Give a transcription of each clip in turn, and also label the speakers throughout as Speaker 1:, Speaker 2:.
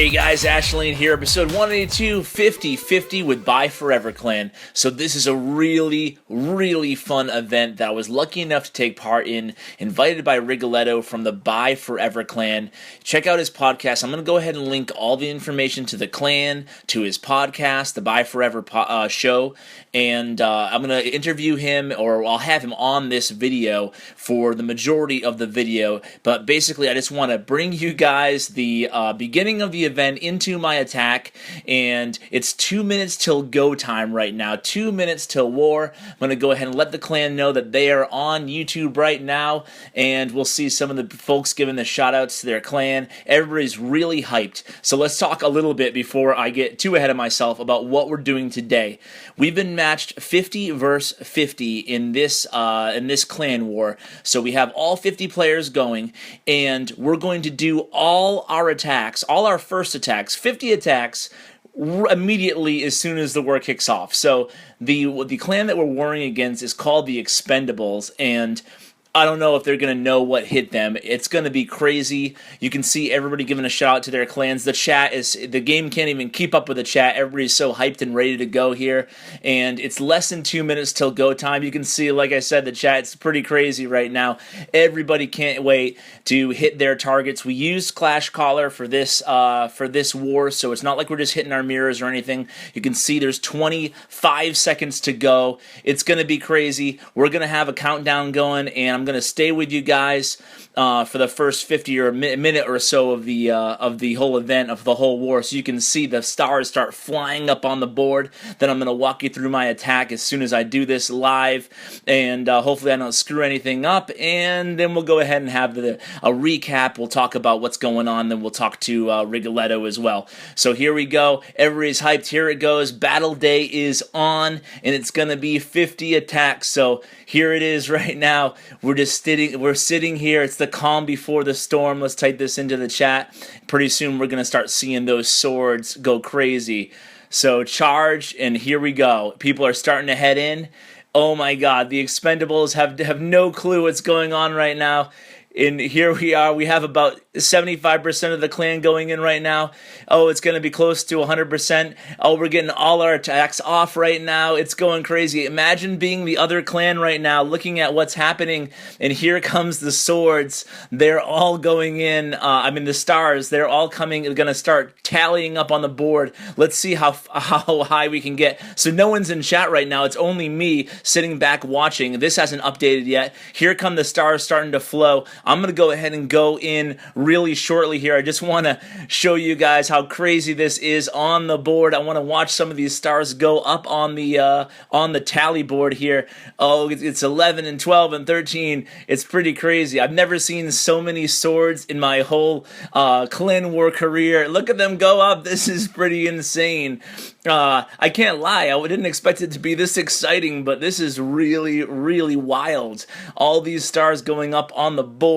Speaker 1: Hey guys, Ashley here, episode 182, 50-50 with Byeforever clan. So this is a really fun event that I was lucky enough to take part in, invited by Rigoletto from the Byeforever clan. Check out his podcast. I'm going to go ahead and link all the information to the clan, to his podcast, the Byeforever show, and I'm going to interview him, or I'll have him on this video for the majority of the video. But basically, I just want to bring you guys the beginning of the event into my attack, and it's 2 minutes till go time right now, 2 minutes till war. I'm going to go ahead and let the clan know that they are on YouTube right now, and we'll see some of the folks giving the shout outs to their clan. Everybody's really hyped. So let's talk a little bit before I get too ahead of myself about what we're doing today. We've been matched 50 versus 50 in this clan war. So we have all 50 players going, and we're going to do all our attacks, all our first attacks, 50 attacks, immediately as soon as the war kicks off. So the clan that we're warring against is called the Expendables, and I don't know if they're going to know what hit them. It's going to be crazy. You can see everybody giving a shout out to their clans. The game can't even keep up with the chat. Everybody's so hyped and ready to go here. And it's less than 2 minutes till go time. You can see, like I said, the chat's pretty crazy right now. Everybody can't wait to hit their targets. We used Clash Caller for this war, so it's not like we're just hitting our mirrors or anything. You can see there's 25 seconds to go. It's going to be crazy. We're going to have a countdown going, and I'm going to stay with you guys for the first 50 or a minute or so of the whole event, of the whole war, so you can see the stars start flying up on the board. Then I'm going to walk you through my attack as soon as I do this live, and hopefully I don't screw anything up, and then we'll go ahead and have a recap. We'll talk about what's going on, then we'll talk to Rigoletto as well. So here we go. Everybody's hyped. Here it goes. Battle day is on, and it's going to be 50 attacks. So here it is right now. We're sitting here. It's the calm before the storm. Let's type this into the chat. Pretty soon we're going to start seeing those swords go crazy. So charge, and here we go. People are starting to head in. Oh my god, the Expendables have no clue what's going on right now. And here we are. We have about 75% of the clan going in right now. Oh, it's going to be close to 100%. Oh, we're getting all our attacks off right now. It's going crazy. Imagine being the other clan right now, looking at what's happening, and here comes the swords. They're all going in. The stars. They're all coming. They're going to start tallying up on the board. Let's see how high we can get. So no one's in chat right now. It's only me sitting back watching. This hasn't updated yet. Here come the stars starting to flow. I'm going to go ahead and go in really shortly here. I just want to show you guys how crazy this is on the board. I want to watch some of these stars go up on the tally board here. Oh, it's 11 and 12 and 13. It's pretty crazy. I've never seen so many swords in my whole clan war career. Look at them go up. This is pretty insane. I can't lie. I didn't expect it to be this exciting, but this is really wild. All these stars going up on the board,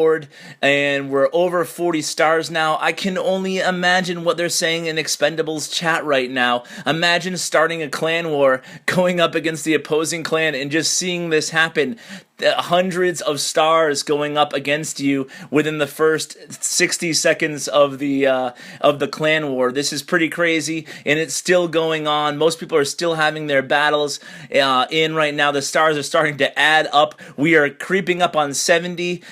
Speaker 1: and we're over 40 stars now. I can only imagine what they're saying in Expendables chat right now. Imagine starting a clan war, going up against the opposing clan, and just seeing this happen. Hundreds of stars going up against you within the first 60 seconds of the clan war. This is pretty crazy, and it's still going on. Most people are still having their battles in right now. The stars are starting to add up. We are creeping up on 70.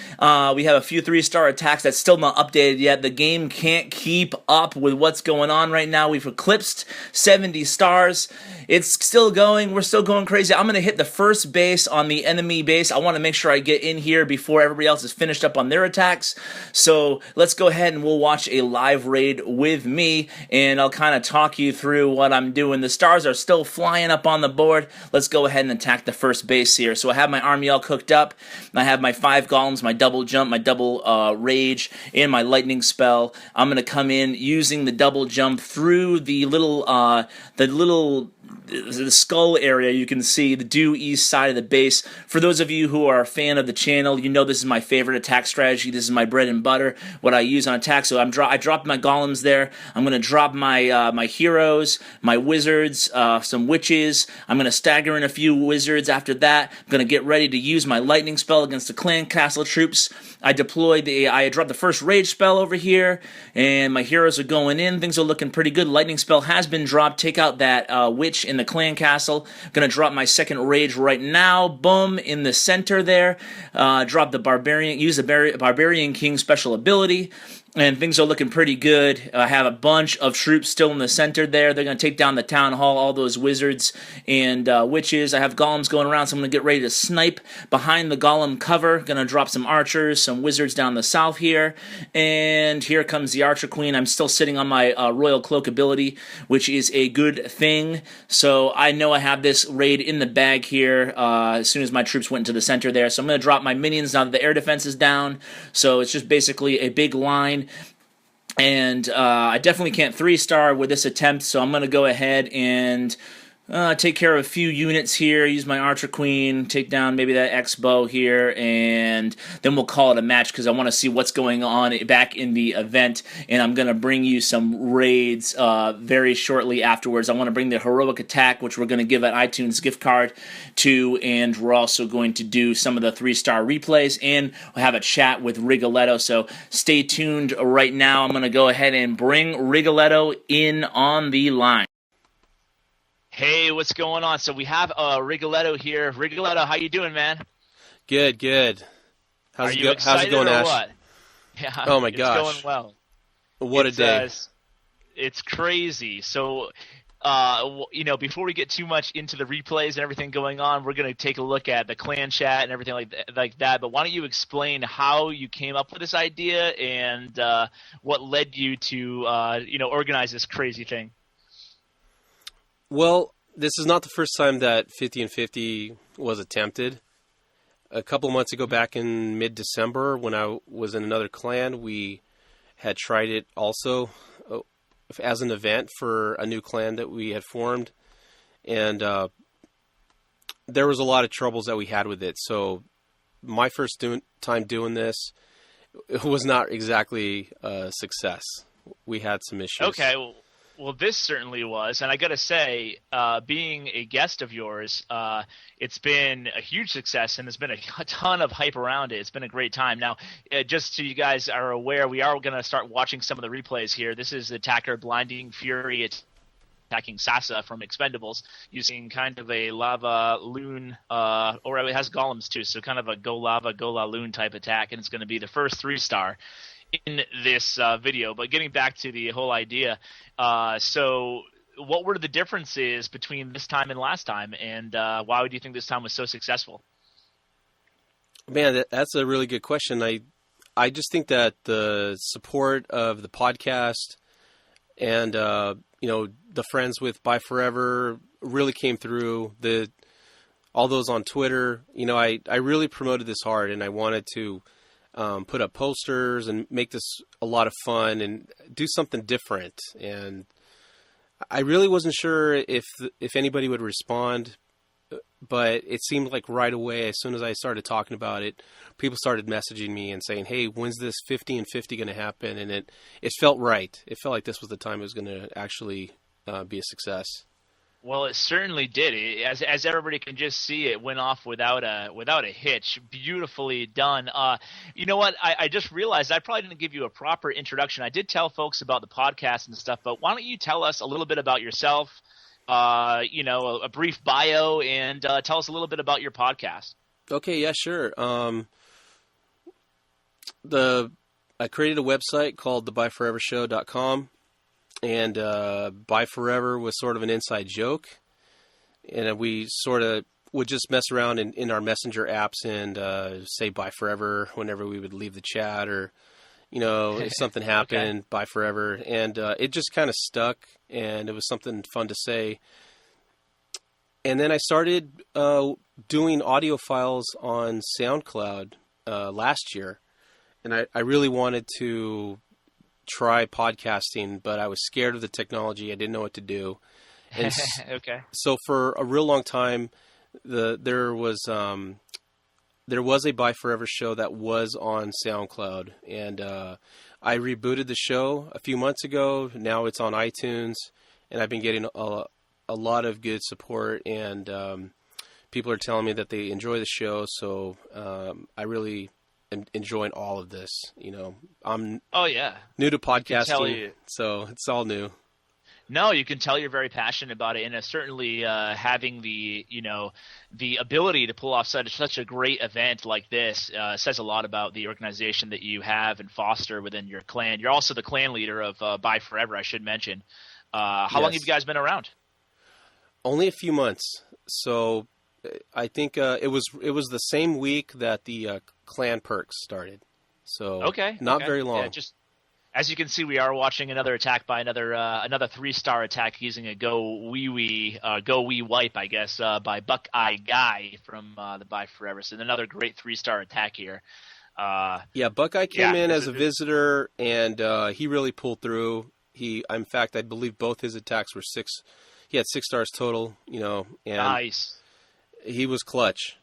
Speaker 1: We have a few 3-star attacks that's still not updated yet. The game can't keep up with what's going on right now. We've eclipsed 70 stars. It's still going. We're still going crazy. I'm going to hit the first base on the enemy base. I want to make sure I get in here before everybody else is finished up on their attacks. So let's go ahead and we'll watch a live raid with me, and I'll kind of talk you through what I'm doing. The stars are still flying up on the board. Let's go ahead and attack the first base here. So I have my army all cooked up. I have my 5 golems, my double jump, my double rage, and my lightning spell. I'm going to come in using the double jump through the little the skull area, you can see the due east side of the base. For those of you who are a fan of the channel, you know this is my favorite attack strategy. This is my bread and butter, what I use on attack. So I dropped my golems there. I'm going to drop my my heroes, my wizards, some witches. I'm going to stagger in a few wizards after that. I'm going to get ready to use my lightning spell against the clan castle troops. I dropped the first rage spell over here, and my heroes are going in. Things are looking pretty good. Lightning spell has been dropped. Take out that witch in the clan castle. Gonna drop my second rage right now. Boom, in the center there. Drop the barbarian. Use the barbarian king special ability. And things are looking pretty good. I have a bunch of troops still in the center there. They're going to take down the town hall, all those wizards and witches. I have golems going around, so I'm going to get ready to snipe behind the golem cover. Going to drop some archers, some wizards down the south here. And here comes the archer queen. I'm still sitting on my royal cloak ability, which is a good thing. So I know I have this raid in the bag here as soon as my troops went into the center there. So I'm going to drop my minions now that the air defense is down. So it's just basically a big line. And I definitely can't 3-star with this attempt, so I'm going to go ahead and take care of a few units here, use my Archer Queen, take down maybe that X-Bow here, and then we'll call it a match because I want to see what's going on back in the event, and I'm going to bring you some raids very shortly afterwards. I want to bring the Heroic Attack, which we're going to give an iTunes gift card to, and we're also going to do some of the 3-star replays, and we'll have a chat with Rigoletto, so stay tuned right now. I'm going to go ahead and bring Rigoletto in on the line. Hey, what's going on? So we have Rigoletto here. Rigoletto, how you doing, man?
Speaker 2: Good. How's it going, Ash?
Speaker 1: What? Yeah,
Speaker 2: oh my gosh,
Speaker 1: it's going well.
Speaker 2: What a day!
Speaker 1: It's crazy. So, before we get too much into the replays and everything going on, we're going to take a look at the clan chat and everything like that. But why don't you explain how you came up with this idea and what led you to organize this crazy thing?
Speaker 2: Well, this is not the first time that 50 and 50 was attempted. A couple of months ago, back in mid-December, when I was in another clan, we had tried it also as an event for a new clan that we had formed. And there was a lot of troubles that we had with it. So my first time doing this, it was not exactly a success. We had some issues.
Speaker 1: Okay, well, this certainly was, and I got to say, being a guest of yours, it's been a huge success, and there's been a ton of hype around it. It's been a great time. Now, just so you guys are aware, we are going to start watching some of the replays here. This is Attacker Blinding Fury attacking Sasa from Expendables using kind of a lava loon, or it has golems too, so kind of a go lava, go la loon type attack, and it's going to be the first 3-star in this video. But getting back to the whole idea, so what were the differences between this time and last time, and why would you think this time was so successful?
Speaker 2: Man, that's a really good question. I just think that the support of the podcast and the friends with Byeforever really came through. All those on Twitter, I really promoted this hard, and I wanted to put up posters and make this a lot of fun and do something different. And I really wasn't sure if anybody would respond, but it seemed like right away, as soon as I started talking about it, people started messaging me and saying, hey, when's this 50 and 50 going to happen? And it felt right. It felt like this was the time it was going to actually be a success.
Speaker 1: Well, it certainly did. As everybody can just see, it went off without a hitch. Beautifully done. You know what? I just realized I probably didn't give you a proper introduction. I did tell folks about the podcast and stuff, but why don't you tell us a little bit about yourself, a brief bio, and tell us a little bit about your podcast.
Speaker 2: Okay, yeah, sure. I created a website called thebyeforevershow.com. And Byeforever was sort of an inside joke, and we sort of would just mess around in our messenger apps and say Byeforever whenever we would leave the chat, or if something happened, okay. Byeforever, and it just kind of stuck, and it was something fun to say. And then I started doing audio files on SoundCloud last year, and I really wanted to try podcasting, but I was scared of the technology. I didn't know what to do. And
Speaker 3: Okay.
Speaker 2: so for a real long time, there was a Byeforever show that was on SoundCloud, and I rebooted the show a few months ago. Now it's on iTunes, and I've been getting a lot of good support, and people are telling me that they enjoy the show. So I really am enjoying all of this. I'm new to podcasting, so it's all new.
Speaker 3: No, you can tell you're very passionate about it, and certainly having the ability to pull off such a great event like this says a lot about the organization that you have and foster within your clan. You're also the clan leader of Byeforever, I should mention. How long have you guys been around?
Speaker 2: Only a few months. So I think it was the same week that the clan perks started. So not very long.
Speaker 3: Yeah, just as you can see, we are watching another attack by another 3-star attack using a go wee wipe, I guess, by Buckeye Guy from the Byeforever. So another great 3-star attack here.
Speaker 2: Buckeye came in as a visitor, and he really pulled through. In fact, I believe both his attacks were 6. He had 6 stars total. And
Speaker 3: nice.
Speaker 2: He was clutch.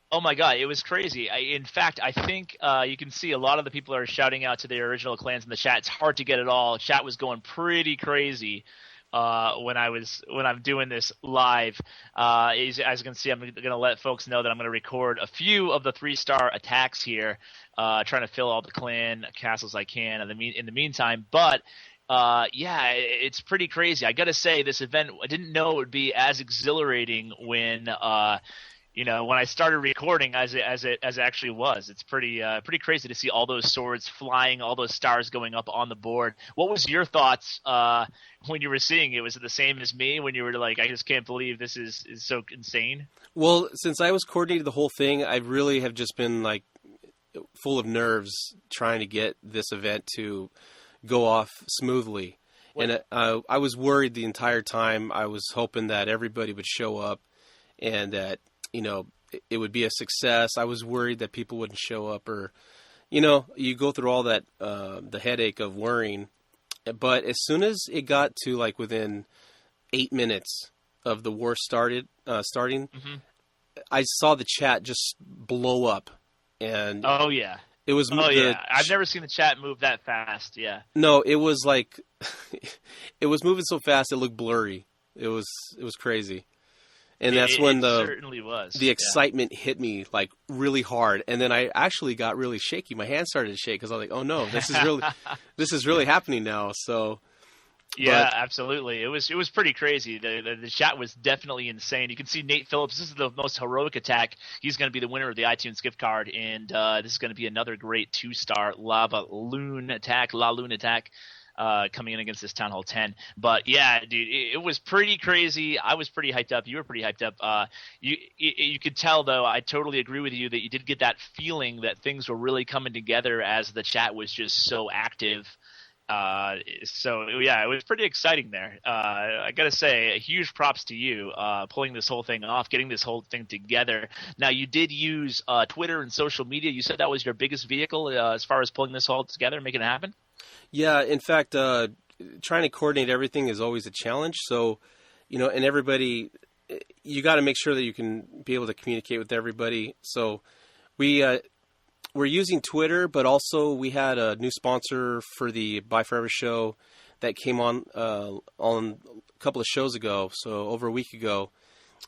Speaker 3: Oh my God, it was crazy. In fact, I think you can see a lot of the people are shouting out to their original clans in the chat. It's hard to get it all. Chat was going pretty crazy when I'm doing this live. As you can see, I'm going to let folks know that I'm going to record a few of the 3-star attacks here, trying to fill all the clan castles I can in the meantime. But it's pretty crazy. I got to say, this event, I didn't know it would be as exhilarating when when I started recording as it actually was. It's pretty crazy to see all those swords flying, all those stars going up on the board. What was your thoughts when you were seeing it? Was it the same as me when you were like, I just can't believe this is so insane?
Speaker 2: Well, since I was coordinating the whole thing, I really have just been like full of nerves trying to get this event to go off smoothly. And I was worried the entire time. I was hoping that everybody would show up and that it would be a success. I was worried that people wouldn't show up, or, you go through all that, the headache of worrying. But as soon as it got to like within 8 minutes of the war starting, I saw the chat just blow up. And it was.
Speaker 3: I've never seen the chat move that fast. Yeah.
Speaker 2: No, it was like, it was moving so fast it looked blurry. It was crazy. And that's when the excitement hit me like really hard, and then I actually got really shaky. My hands started to shake because I was like, "Oh no, this is really happening now." So,
Speaker 3: absolutely, it was pretty crazy. The chat was definitely insane. You can see Nate Phillips. This is the most heroic attack. He's going to be the winner of the iTunes gift card, and this is going to be another great 2-star La Lune attack. Coming in against this Town Hall 10. But yeah, dude, it was pretty crazy. I was pretty hyped up. You were pretty hyped up. You could tell, though, I totally agree with you that you did get that feeling that things were really coming together as the chat was just so active. It was pretty exciting there. I gotta say, huge props to you, pulling this whole thing off, getting this whole thing together. Now, you did use Twitter and social media. You said that was your biggest vehicle as far as pulling this all together and making it happen?
Speaker 2: Yeah, in fact, trying to coordinate everything is always a challenge. So, and everybody, you got to make sure that you can be able to communicate with everybody. So we're using Twitter, but also we had a new sponsor for the Byeforever show that came on a couple of shows ago, so over a week ago.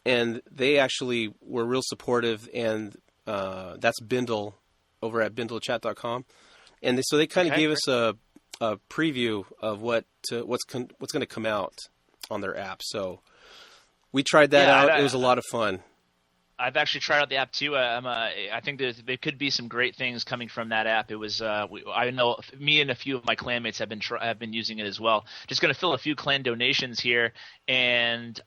Speaker 2: And they actually were real supportive, and that's Bindle over at bindlechat.com. And so they kind of gave us a preview of what's going to come out on their app. So we tried that out. It was a lot of fun.
Speaker 3: I've actually tried out the app too. I think there could be some great things coming from that app. It was I know me and a few of my clanmates have been using it as well. Just going to fill a few clan donations here and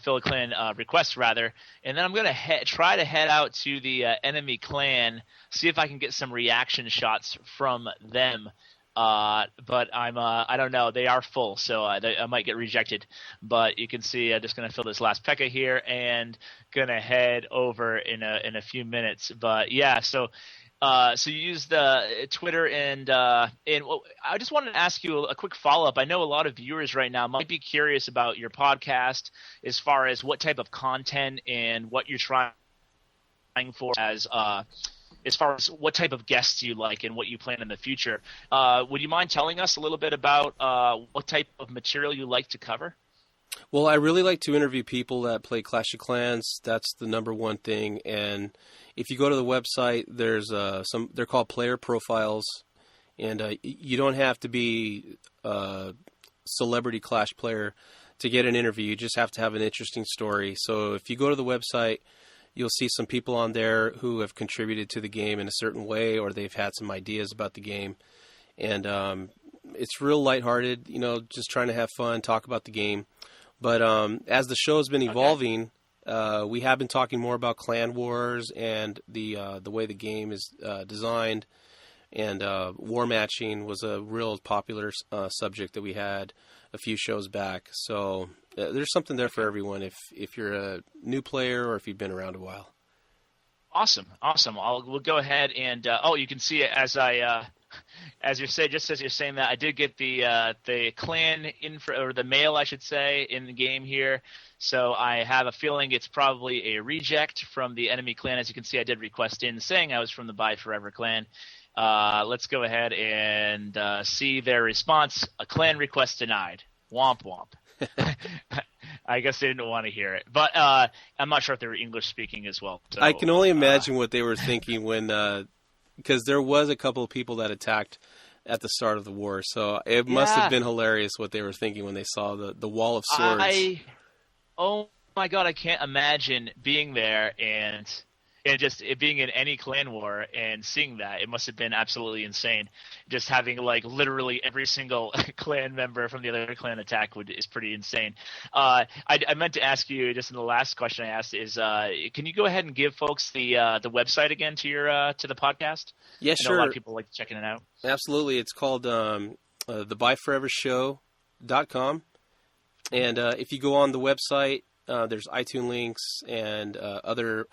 Speaker 3: fill a clan requests rather, and then I'm going to try to head out to the enemy clan, see if I can get some reaction shots from them. But I don't know. They are full, so I might get rejected. But you can see I'm just going to fill this last P.E.K.K.A here and going to head over in a few minutes. But yeah, so So you used Twitter and well, I just wanted to ask you a quick follow up. I know a lot of viewers right now might be curious about your podcast as far as what type of content and what you're trying for as far as what type of guests you like and what you plan in the future. Would you mind telling us a little bit about what type of material you like to cover?
Speaker 2: Well, I really like to interview people that play Clash of Clans. That's the number one thing. And if you go to the website, there's they're called player profiles, and you don't have to be a celebrity Clash player to get an interview. You just have to have an interesting story. So if you go to the website, you'll see some people on there who have contributed to the game in a certain way, or they've had some ideas about the game. And it's real lighthearted, just trying to have fun, talk about the game. But as the show has been evolving, we have been talking more about clan wars and the way the game is designed. And war matching was a real popular subject that we had a few shows back. So there's something there for everyone if you're a new player or if you've been around a while. Awesome.
Speaker 3: We'll go ahead and you can see it as you say, just as you're saying that, I did get the clan info, or the mail, I should say, in the game here. So I have a feeling it's probably a reject from the enemy clan. As you can see, I did request in saying I was from the Byeforever clan. Let's go ahead and see their response. A clan request denied. Womp womp. I guess they didn't want to hear it. But I'm not sure if they were English speaking as well. So,
Speaker 2: I can only imagine what they were thinking when because there was a couple of people that attacked at the start of the war. So it must have been hilarious what they were thinking when they saw the wall of swords.
Speaker 3: Oh my God, I can't imagine being there and just it being in any clan war and seeing that. It must have been absolutely insane. Just having literally every single clan member from the other clan attack is pretty insane. I meant to ask you just in the last question I asked is, can you go ahead and give folks the website again to your to the podcast?
Speaker 2: Yeah,
Speaker 3: I know
Speaker 2: sure.
Speaker 3: a lot of people like checking it out.
Speaker 2: Absolutely. It's called thebyeforevershow.com. And if you go on the website, there's iTunes links and other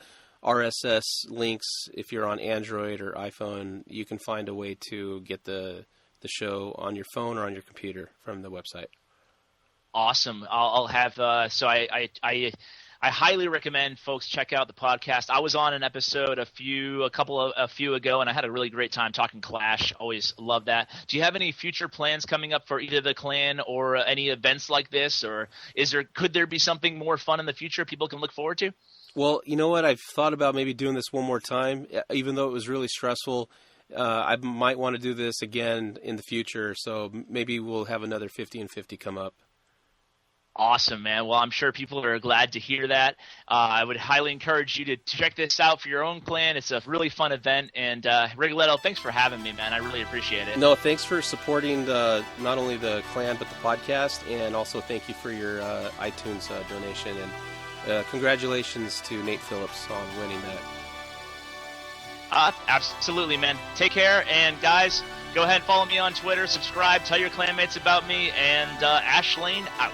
Speaker 2: RSS links. If you're on Android or iPhone, you can find a way to get the show on your phone or on your computer from the website.
Speaker 3: Awesome. I'll have so I highly recommend folks check out the podcast. I was on an episode a few ago, and I had a really great time talking Clash. Always love that. Do you have any future plans coming up for either the clan or any events like this, or could there be something more fun in the future people can look forward to?
Speaker 2: Well, you know what? I've thought about maybe doing this one more time, even though it was really stressful. I might want to do this again in the future, so maybe we'll have another 50 and 50 come up.
Speaker 3: Awesome, man. Well, I'm sure people are glad to hear that. I would highly encourage you to check this out for your own clan. It's a really fun event. And Rigoletto, thanks for having me, man. I really appreciate it.
Speaker 2: No, thanks for supporting not only the clan but the podcast, and also thank you for your iTunes donation. And congratulations to Nate Phillips on winning that.
Speaker 3: Absolutely, man. Take care, and guys, go ahead and follow me on Twitter, subscribe, tell your clanmates about me, and Ash Lane out.